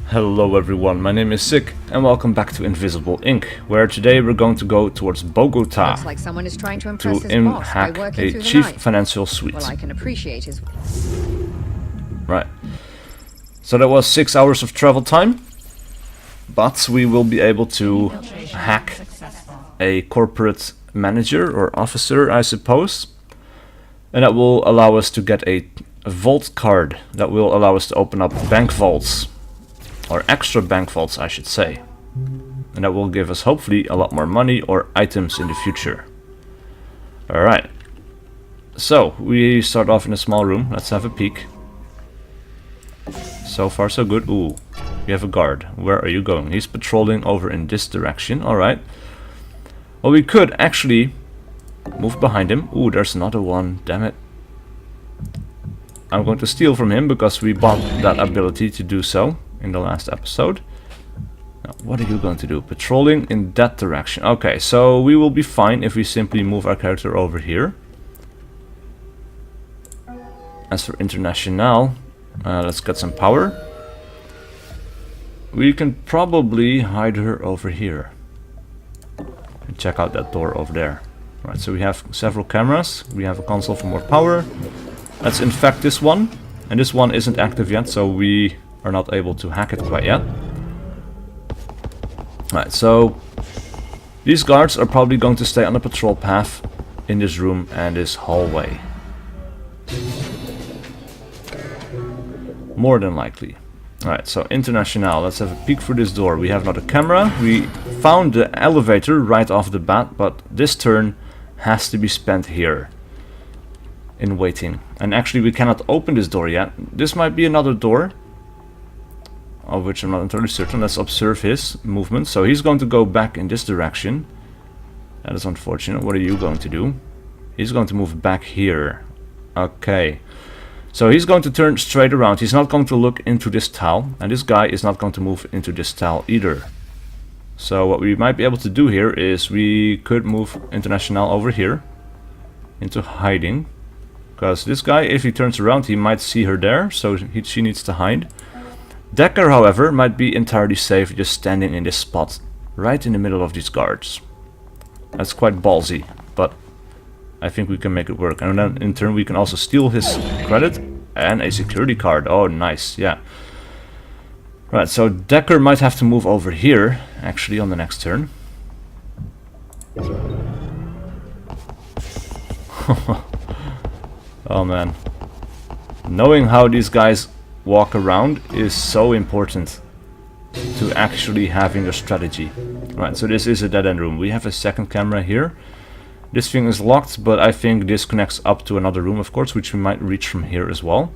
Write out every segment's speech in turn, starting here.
Hello everyone, my name is SiC and welcome back to Invisible Inc., where today we're going to go towards Bogota Looks like someone is trying to impress his to boss by hack working a through the chief night. financial suite. Well, I can appreciate his... Right. So that was 6 hours of travel time, but we will be able to hack a corporate manager or officer, I suppose. And that will allow us to get a vault card that will allow us to open up bank vaults. Or extra bank vaults, I should say. And that will give us hopefully a lot more money or items in the future. Alright. So, we start off in a small room. Let's have a peek. So far so good. Ooh, we have a guard. Where are you going? He's patrolling over in this direction. Alright. Well, we could actually move behind him. Ooh, there's another one. Damn it. I'm going to steal from him because we bought that ability to do so in the last episode. Now, what are you going to do? Patrolling in that direction. Okay, so we will be fine if we simply move our character over here. As for International, let's get some power. We can probably hide her over here. And check out that door over there. Right, so we have several cameras. We have a console for more power. Let's infect this one. And this one isn't active yet, so we are not able to hack it quite yet. Right, so these guards are probably going to stay on the patrol path in this room and this hallway. More than likely. Alright, so International, let's have a peek through this door. We have another camera. We found the elevator right off the bat, but this turn has to be spent here in waiting. And actually we cannot open this door yet. This might be another door, of which I'm not entirely certain. Let's observe his movement. So he's going to go back in this direction. That is unfortunate. What are you going to do? He's going to move back here. Okay. So he's going to turn straight around. He's not going to look into this tile. And this guy is not going to move into this tile either. So what we might be able to do here is we could move International over here into hiding. Because this guy, if he turns around, he might see her there. So she needs to hide. Decker, however, might be entirely safe just standing in this spot, right in the middle of these guards. That's quite ballsy, but I think we can make it work. And then in turn we can also steal his credit and a security card. Oh, nice, yeah. Right, so Decker might have to move over here, actually, on the next turn. Oh man. Knowing how these guys walk around is so important to actually having a strategy. Right, so this is a dead end room. We have a second camera here. This thing is locked, but I think this connects up to another room, of course, which we might reach from here as well.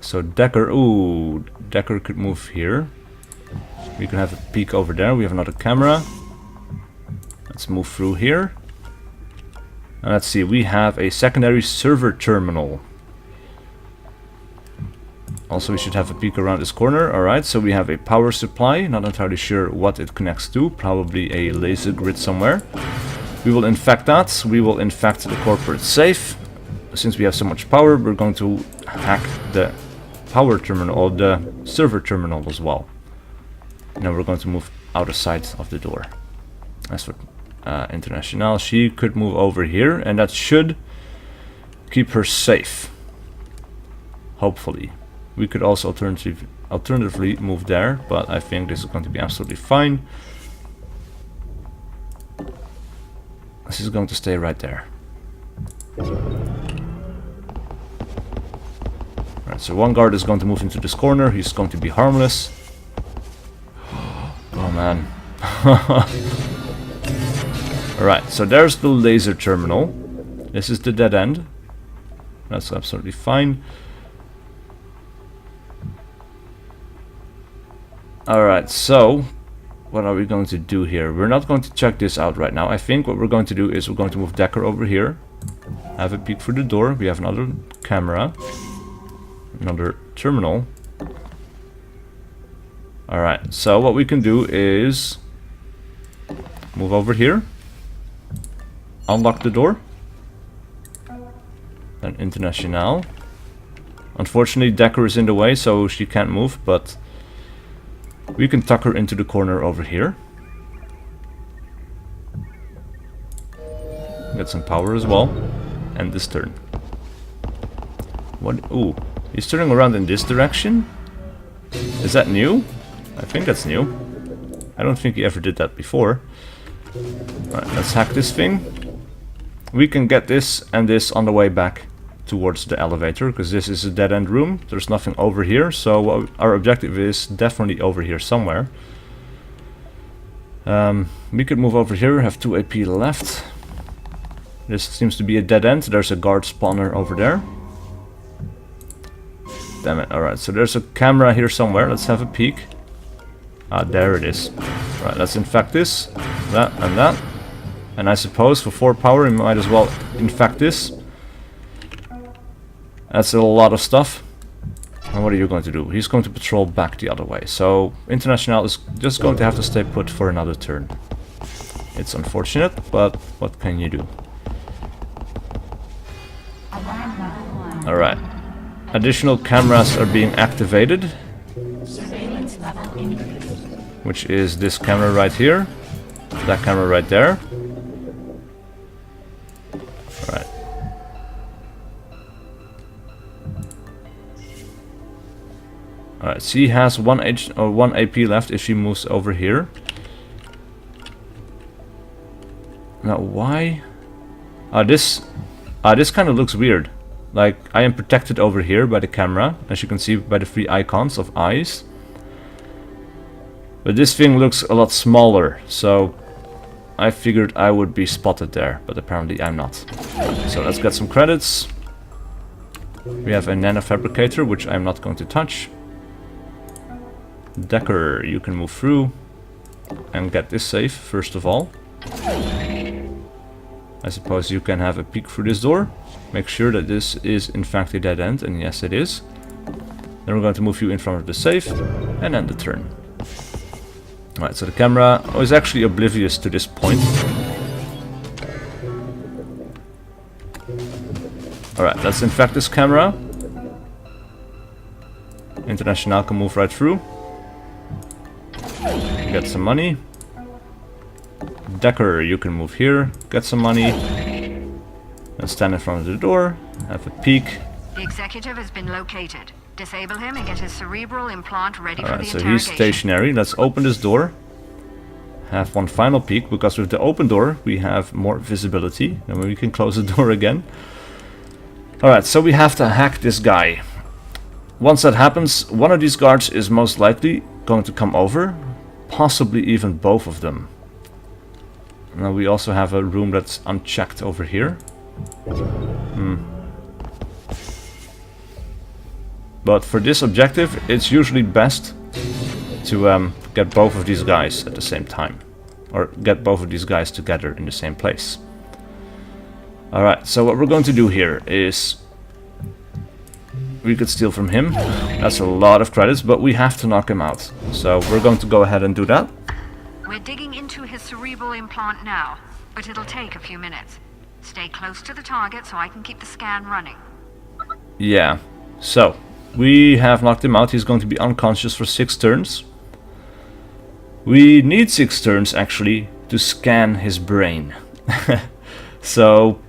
So Decker, ooh, Decker could move here. We can have a peek over there. We have another camera. Let's move through here. And let's see, we have a secondary server terminal. Also, we should have a peek around this corner. Alright, so we have a power supply. Not entirely sure what it connects to. Probably a laser grid somewhere. We will infect that. We will infect the corporate safe. Since we have so much power, we're going to hack the power terminal or the server terminal as well. Now we're going to move out of sight of the door. As for International, she could move over here, and that should keep her safe. Hopefully. We could also alternatively move there, but I think this is going to be absolutely fine. This is going to stay right there. Right, so one guard is going to move into this corner. He's going to be harmless. Oh man. Alright, so there's the laser terminal. This is the dead end. That's absolutely fine. Alright, so what are we going to do here? We're not going to check this out right now. I think what we're going to do is we're going to move Decker over here. Have a peek through the door. We have another camera. Another terminal. Alright, so what we can do is move over here. Unlock the door. Then International. Unfortunately, Decker is in the way, so she can't move, but we can tuck her into the corner over here. Get some power as well. And this turn. What? Ooh, he's turning around in this direction? Is that new? I think that's new. I don't think he ever did that before. Alright, let's hack this thing. We can get this and this on the way back towards the elevator, because this is a dead-end room. There's nothing over here, so our objective is definitely over here somewhere. We could move over here, have 2 AP left. This seems to be a dead end. There's a guard spawner over there. Damn it. Alright, so there's a camera here somewhere. Let's have a peek. Ah, there it is. Right, let's infect this, that, and that. And I suppose for 4 power we might as well infect this. That's a lot of stuff. And what are you going to do? He's going to patrol back the other way. So International is just going to have to stay put for another turn. It's unfortunate, but what can you do? Alright. Additional cameras are being activated. Which is this camera right here. That camera right there. Alright. Alright, she has one AP left if she moves over here. Now why? This kind of looks weird. Like, I am protected over here by the camera, as you can see by the 3 icons of eyes. But this thing looks a lot smaller, so I figured I would be spotted there, but apparently I'm not. So let's get some credits. We have a nanofabricator, which I'm not going to touch. Decker, you can move through and get this safe, first of all. I suppose you can have a peek through this door. Make sure that this is in fact a dead end, and yes it is. Then we're going to move you in front of the safe, and end the turn. Alright, so the camera is actually oblivious to this point. Alright, let's infect this camera. International can move right through. Get some money. Decker, you can move here, get some money. And stand in front of the door, have a peek. The executive has been located. Disable him and get his cerebral implant ready for the so interrogation. he's stationary. Let's open this door. Have one final peek, because with the open door we have more visibility. Then we can close the door again. Alright, so we have to hack this guy. Once that happens, one of these guards is most likely going to come over. Possibly even both of them. Now we also have a room that's unchecked over here. But for this objective, it's usually best to get both of these guys at the same time. Or get both of these guys together in the same place. Alright, so what we're going to do here is... we could steal from him. That's a lot of credits, but we have to knock him out. So we're going to go ahead and do that. We're digging into his cerebral implant now, but it'll take a few minutes. Stay close to the target so I can keep the scan running. Yeah, so we have knocked him out. He's going to be unconscious for 6 turns. We need 6 turns actually to scan his brain. So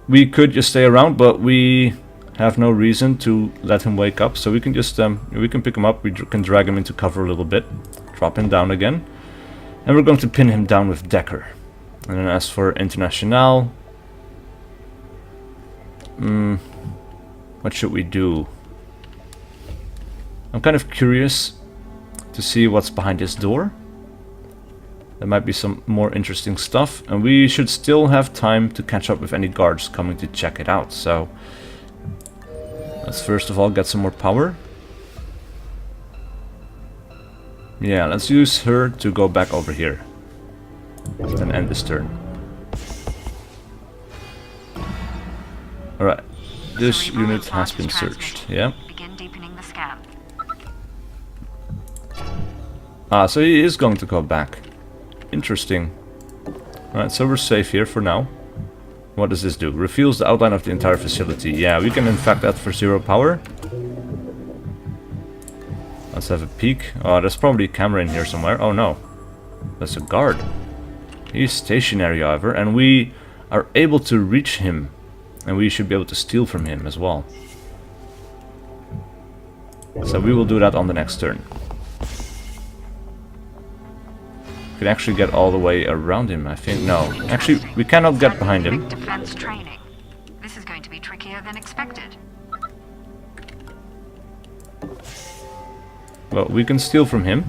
we could just stay around, but we have no reason to let him wake up. So we can just we can pick him up. We can drag him into cover a little bit, drop him down again, and we're going to pin him down with Decker. And then as for International, what should we do? I'm kind of curious to see what's behind this door. There might be some more interesting stuff, and we should still have time to catch up with any guards coming to check it out. So let's first of all get some more power. Yeah, let's use her to go back over here. Then end this turn. Alright, this unit has been searched, yeah. Begin deepening the scan. Ah, so he is going to go back. Interesting. Alright, so we're safe here for now. What does this do? Reveals the outline of the entire facility. Yeah, we can in fact that for 0 power. Let's have a peek. Oh, there's probably a camera in here somewhere. Oh no, that's a guard. He's stationary, however, and we are able to reach him. And we should be able to steal from him as well. So we will do that on the next turn. We can actually get all the way around him, I think. No, actually, we cannot get behind him. Defense training. This is going to be trickier than expected. Well, we can steal from him.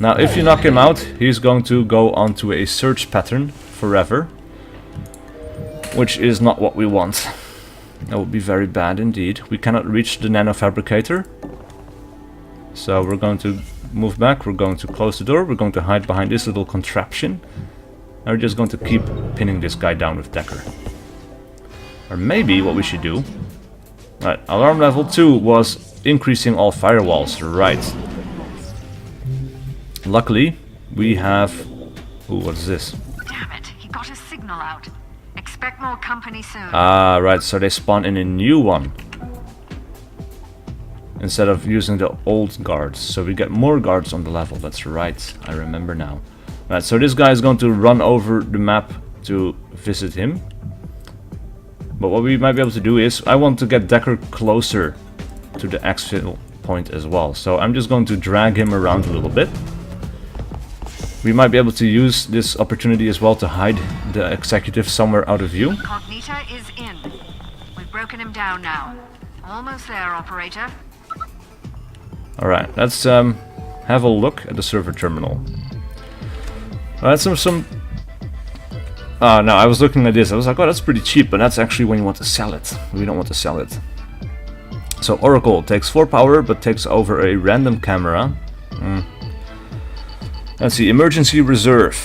Now, if you knock him out, he's going to go onto a search pattern forever. Which is not what we want. That would be very bad indeed. We cannot reach the nanofabricator. So we're going to move back, we're going to close the door, we're going to hide behind this little contraption. And we're just going to keep pinning this guy down with Decker. Or maybe what we should do... Right, alarm level 2 was increasing all firewalls, right. Luckily, we have... Ooh, what is this? Damn it, he got his signal out. Expect more company soon. Ah, right, so they spawn in a new one. Instead of using the old guards. So we get more guards on the level, that's right. I remember now. Right, so this guy is going to run over the map to visit him. But what we might be able to do is, I want to get Decker closer to the exfil point as well. So I'm just going to drag him around a little bit. We might be able to use this opportunity as well to hide the executive somewhere out of view. Incognita is in. We've broken him down now. Almost there, operator. Alright, let's have a look at the server terminal. Alright, Oh no, I was looking at this, I was like, oh, that's pretty cheap, but that's actually when you want to sell it. We don't want to sell it. So Oracle takes 4 power, but takes over a random camera. Let's see, emergency reserve.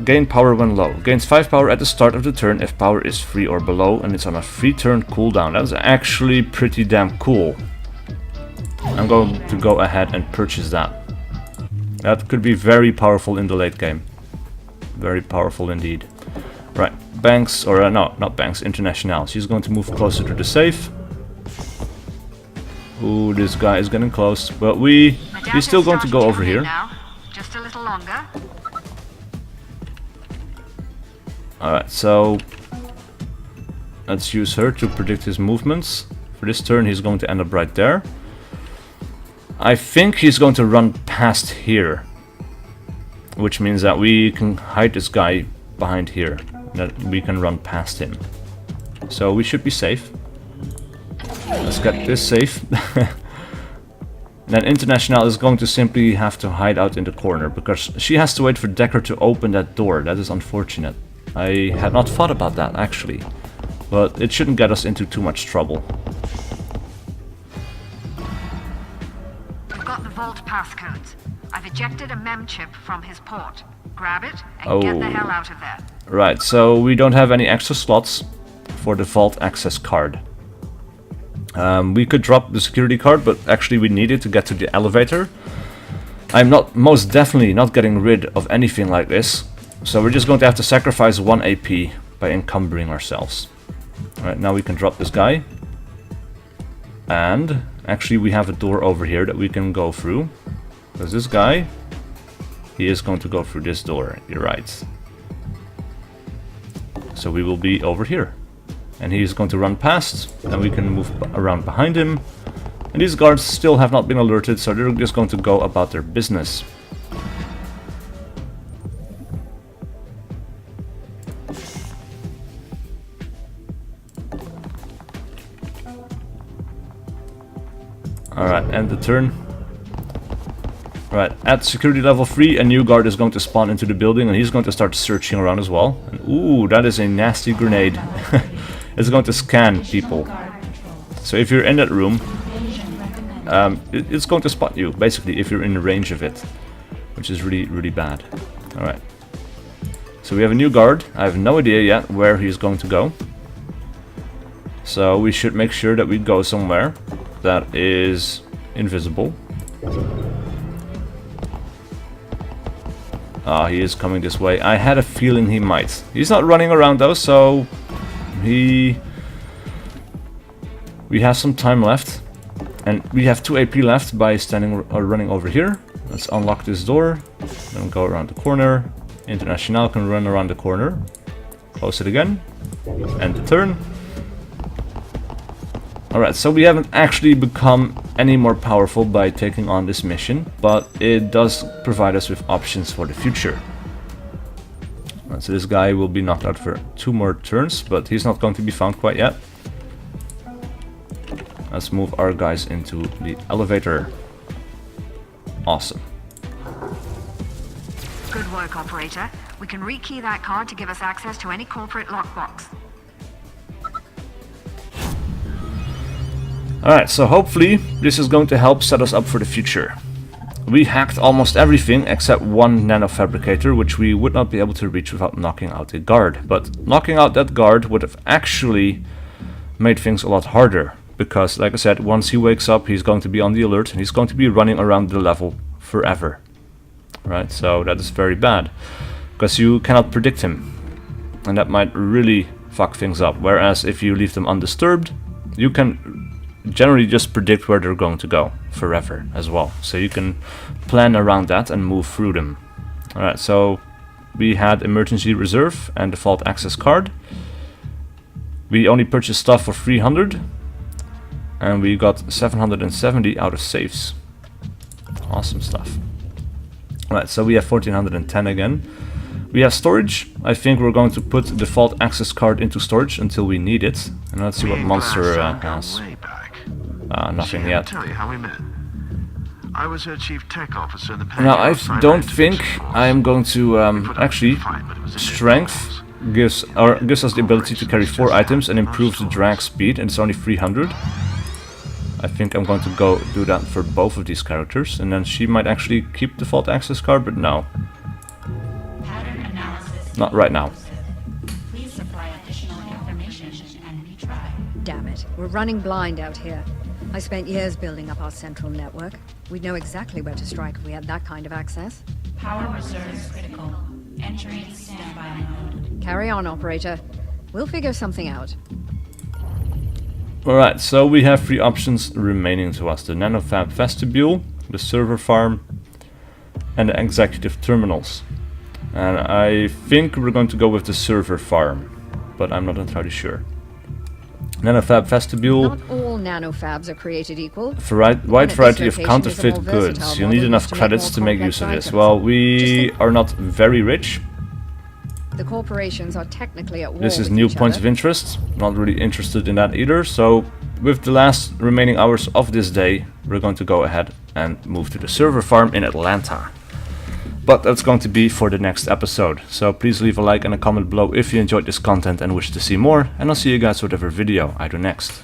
Gain power when low. Gains 5 power at the start of the turn if power is free or below, and it's on a free turn cooldown. That's actually pretty damn cool. I'm going to go ahead and purchase that. That could be very powerful in the late game. Very powerful indeed. Right, Banks, or no, not Banks, International. She's going to move closer to the safe. Ooh, this guy is getting close, but we're still going to go over here. Now. Just a little longer. Alright, so let's use her to predict his movements. For this turn he's going to end up right there. I think he's going to run past here. Which means that we can hide this guy behind here. That we can run past him. So we should be safe. Let's get this safe. Then International is going to simply have to hide out in the corner, because she has to wait for Decker to open that door. That is unfortunate. I had not thought about that, actually. But it shouldn't get us into too much trouble. We've got the vault passcodes. I've ejected a mem chip from his port. Grab it and get the hell out of there. Right, so we don't have any extra slots for the vault access card. We could drop the security card, but actually we need it to get to the elevator. I'm most definitely not getting rid of anything like this. So we're just going to have to sacrifice 1 AP by encumbering ourselves. Alright, now we can drop this guy. And actually we have a door over here that we can go through. Because this guy, he is going to go through this door, you're right. So we will be over here. And he's going to run past, and we can move around behind him. And these guards still have not been alerted, so they're just going to go about their business. Alright, end the turn. Right, at security level 3, a new guard is going to spawn into the building, and he's going to start searching around as well. And, ooh, that is a nasty grenade. It's going to scan people. So if you're in that room, it's going to spot you, basically, if you're in the range of it. Which is really, really bad. Alright. So we have a new guard. I have no idea yet where he's going to go. So we should make sure that we go somewhere that is invisible. Ah, he is coming this way. I had a feeling he might. He's not running around though, so we have some time left. And we have 2 AP left by standing or running over here. Let's unlock this door. Then go around the corner. International can run around the corner. Close it again. End the turn. Alright, so we haven't actually become any more powerful by taking on this mission, but it does provide us with options for the future. So this guy will be knocked out for 2 more turns, but he's not going to be found quite yet. Let's move our guys into the elevator. Awesome. Good work, operator. We can rekey that card to give us access to any corporate lockbox. Alright, so hopefully this is going to help set us up for the future. We hacked almost everything except one nanofabricator, which we would not be able to reach without knocking out a guard. But knocking out that guard would have actually made things a lot harder. Because, like I said, once he wakes up, he's going to be on the alert and he's going to be running around the level forever. Right, so that is very bad. Because you cannot predict him. And that might really fuck things up. Whereas if you leave them undisturbed, you can generally just predict where they're going to go forever as well. So you can plan around that and move through them. Alright, so we had emergency reserve and default access card. We only purchased stuff for 300 and we got 770 out of safes. Awesome stuff. Alright, so we have 1410 again. We have storage. I think we're going to put the default access card into storage until we need it. And let's see what monster has. Nothing yet. Tell you how we met. I was her chief tech officer in the Now I don't think I am going to actually strength gives us the ability to carry 4 items and improves the drag speed, and it's only 300. I think I'm going to go do that for both of these characters, and then she might actually keep the default access card, but no. Not right now. Please supply additional information and retry. Damn it, we're running blind out here. I spent years building up our central network. We'd know exactly where to strike if we had that kind of access. Power reserves critical. Entering standby mode. Carry on, operator. We'll figure something out. Alright, so we have 3 options remaining to us. The nanofab vestibule, the server farm, and the executive terminals. And I think we're going to go with the server farm, but I'm not entirely sure. Nanofab vestibule. Not all nanofabs are created equal. Wide variety of counterfeit goods. You'll need enough credits to make use of this. Well, we are not very rich. The corporations are technically at war. This is with new each points other. of interest. Not really interested in that either. So, with the last remaining hours of this day, we're going to go ahead and move to the server farm in Atlanta. But that's going to be for the next episode. So please leave a like and a comment below if you enjoyed this content and wish to see more. And I'll see you guys with whatever video I do next.